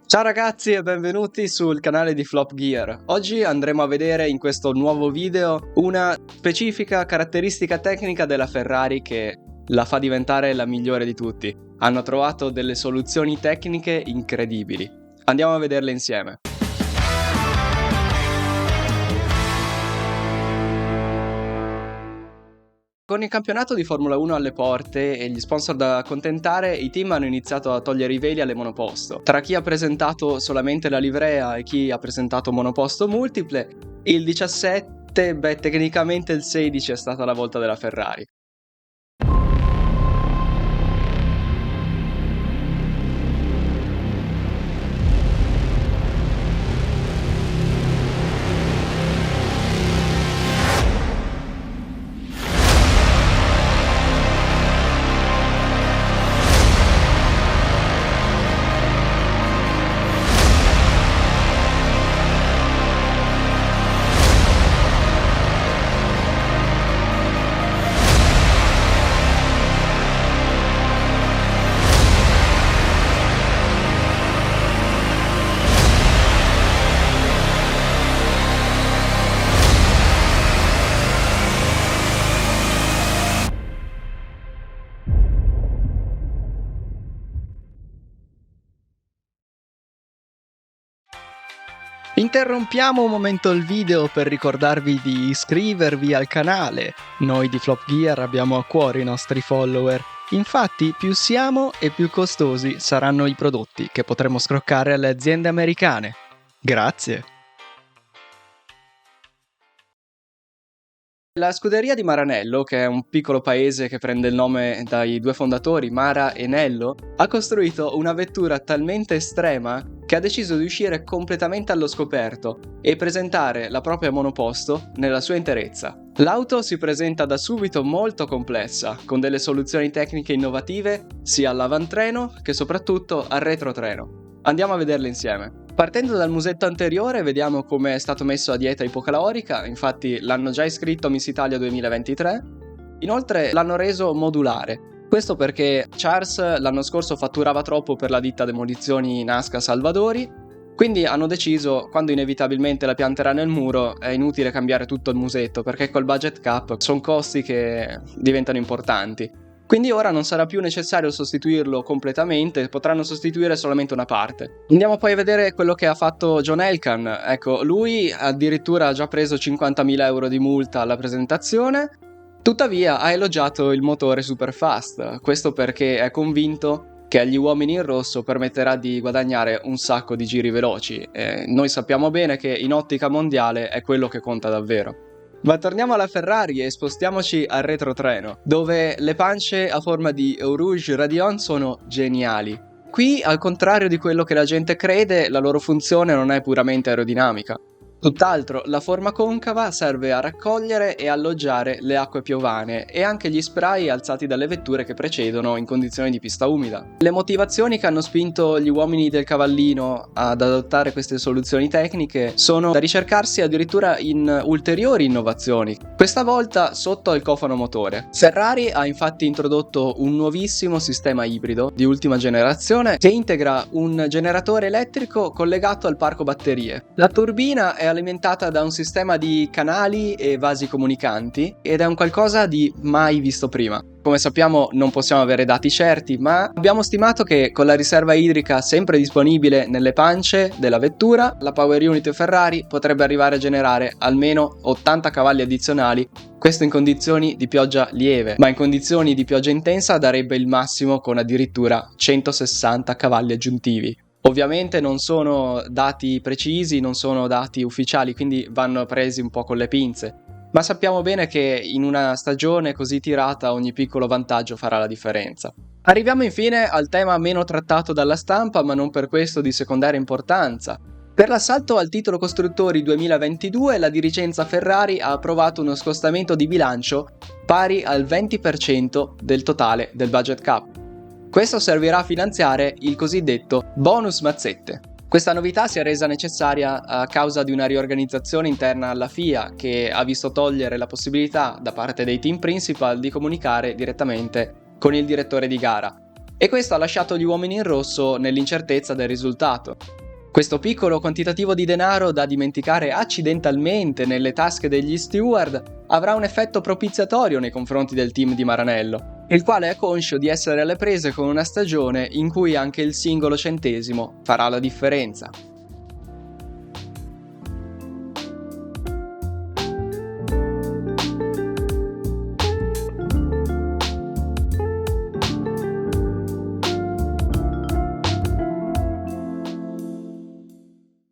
Ciao ragazzi e benvenuti sul canale di Flop Gear. Oggi andremo a vedere in questo nuovo video una specifica caratteristica tecnica della Ferrari che la fa diventare la migliore di tutti. Hanno trovato delle soluzioni tecniche incredibili. Andiamo a vederle insieme. Con il campionato di Formula 1 alle porte e gli sponsor da accontentare, i team hanno iniziato a togliere i veli alle monoposto. Tra chi ha presentato solamente la livrea e chi ha presentato monoposto multiple, il 17, tecnicamente il 16 è stata la volta della Ferrari. Interrompiamo un momento il video per ricordarvi di iscrivervi al canale. Noi di Flop Gear abbiamo a cuore i nostri follower. Infatti, più siamo e più costosi saranno i prodotti che potremo scroccare alle aziende americane. Grazie! La scuderia di Maranello, che è un piccolo paese che prende il nome dai due fondatori, Mara e Nello, ha costruito una vettura talmente estrema che ha deciso di uscire completamente allo scoperto e presentare la propria monoposto nella sua interezza. L'auto si presenta da subito molto complessa, con delle soluzioni tecniche innovative sia all'avantreno che soprattutto al retrotreno. Andiamo a vederle insieme. Partendo dal musetto anteriore vediamo come è stato messo a dieta ipocalorica, infatti l'hanno già iscritto Miss Italia 2023. Inoltre l'hanno reso modulare. Questo perché Charles l'anno scorso fatturava troppo per la ditta demolizioni Nasca Salvadori, quindi hanno deciso, quando inevitabilmente la pianterà nel muro, è inutile cambiare tutto il musetto perché col budget cap sono costi che diventano importanti. Quindi ora non sarà più necessario sostituirlo completamente, potranno sostituire solamente una parte. Andiamo poi a vedere quello che ha fatto John Elkann. Ecco, lui addirittura ha già preso 50.000 euro di multa alla presentazione, tuttavia ha elogiato il motore super fast, questo perché è convinto che agli uomini in rosso permetterà di guadagnare un sacco di giri veloci. Noi sappiamo bene che in ottica mondiale è quello che conta davvero. Ma torniamo alla Ferrari e spostiamoci al retrotreno, dove le pance a forma di Eau Rouge Radion sono geniali. Qui, al contrario di quello che la gente crede, la loro funzione non è puramente aerodinamica. Tutt'altro, la forma concava serve a raccogliere e alloggiare le acque piovane e anche gli spray alzati dalle vetture che precedono in condizioni di pista umida. Le motivazioni che hanno spinto gli uomini del cavallino ad adottare queste soluzioni tecniche sono da ricercarsi addirittura in ulteriori innovazioni, questa volta sotto al cofano motore. Ferrari ha infatti introdotto un nuovissimo sistema ibrido di ultima generazione che integra un generatore elettrico collegato al parco batterie. La turbina è alimentata da un sistema di canali e vasi comunicanti ed è un qualcosa di mai visto prima. Come sappiamo non possiamo avere dati certi, ma abbiamo stimato che con la riserva idrica sempre disponibile nelle pance della vettura, la Power Unit Ferrari potrebbe arrivare a generare almeno 80 cavalli addizionali, questo in condizioni di pioggia lieve, ma in condizioni di pioggia intensa darebbe il massimo con addirittura 160 cavalli aggiuntivi. Ovviamente non sono dati precisi, non sono dati ufficiali, quindi vanno presi un po' con le pinze. Ma sappiamo bene che in una stagione così tirata ogni piccolo vantaggio farà la differenza. Arriviamo infine al tema meno trattato dalla stampa, ma non per questo di secondaria importanza. Per l'assalto al titolo costruttori 2022 la dirigenza Ferrari ha approvato uno scostamento di bilancio pari al 20% del totale del budget cap. Questo servirà a finanziare il cosiddetto bonus mazzette. Questa novità si è resa necessaria a causa di una riorganizzazione interna alla FIA che ha visto togliere la possibilità da parte dei team principal di comunicare direttamente con il direttore di gara. e questo ha lasciato gli uomini in rosso nell'incertezza del risultato. Questo piccolo quantitativo di denaro da dimenticare accidentalmente nelle tasche degli steward avrà un effetto propiziatorio nei confronti del team di Maranello, il quale è conscio di essere alle prese con una stagione in cui anche il singolo centesimo farà la differenza.